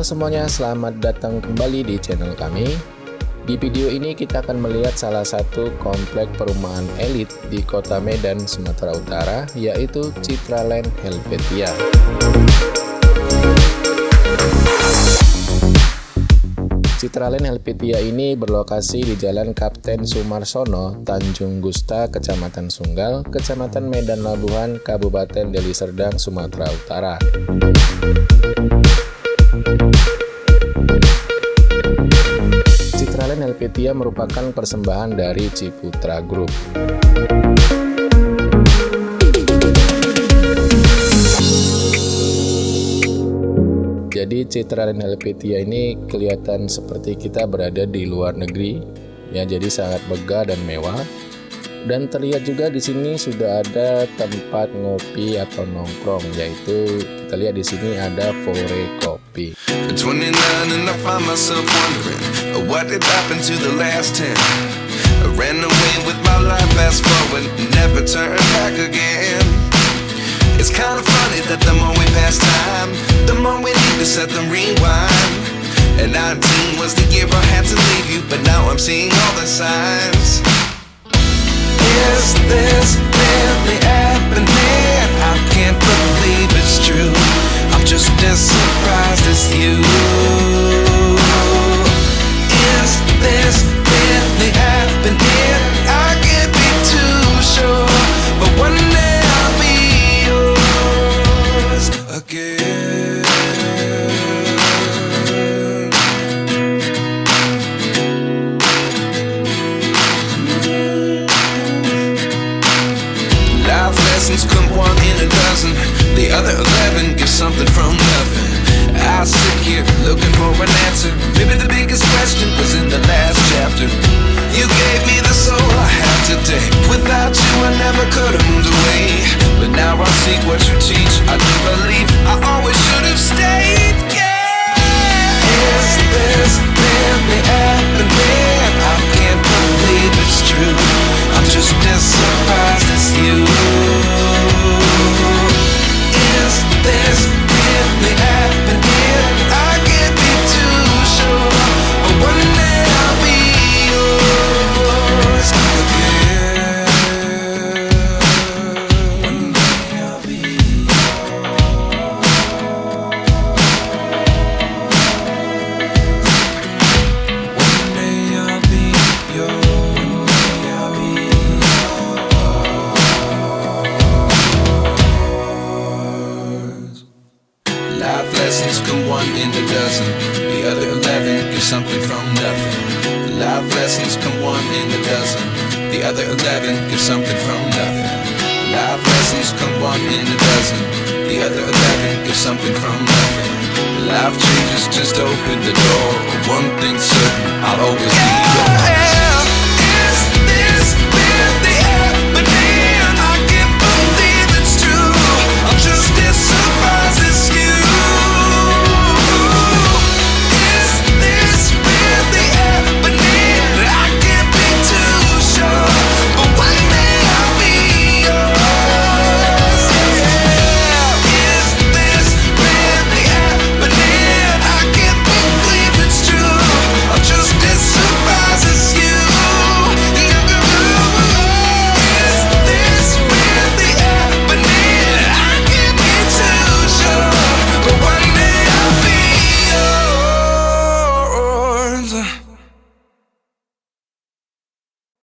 Halo semuanya, selamat datang kembali di channel kami. Di video ini kita akan melihat salah satu komplek perumahan elit di Kota Medan, Sumatera Utara, yaitu Citraland Helvetia. Citraland Helvetia ini berlokasi di Jalan Kapten Sumarsono, Tanjung Gusta, Kecamatan Sunggal, Kecamatan Medan Labuhan, Kabupaten Deli, Serdang, Sumatera Utara. Citraland Helvetia merupakan persembahan dari Ciputra Group. Jadi Citraland Helvetia ini kelihatan seperti kita berada di luar negeri, ya, jadi sangat megah dan mewah. Dan terlihat juga di sini sudah ada tempat ngopi atau nongkrong, yaitu kita lihat di sini ada Fore Kopi. It's kind of funny that the more we pass time, the more we need to set the rewind. And 19 was the year I had to leave you, but now I'm seeing all the signs. Is this really happening? I can't believe it's true. I'm just as surprised as you. Is this really happening? I can't be too sure, but one day I'll be yours again. Life lessons come one in a dozen, the other 11 give something from nothing. I sit here looking for an answer. Maybe the biggest question was in the last chapter. You gave me the soul I have today. Without you I never could have moved away. But now I see what you teach. I do believe I always should have stayed. Yeah. Is this really happening? I can't believe it's true. I'm just as surprised as you. Is this really happening? I can't be too sure, but one day I'll be yours again. One day I'll be yours. One day I'll be yours. I'll be yours. Life lessons come one in a dozen, the other 11 give something from nothing. Life lessons come one in a dozen, the other 11 give something from nothing. Life lessons come one in a dozen, the other 11 give something from nothing. Life changes just open the door. One thing's certain, I'll always be yours.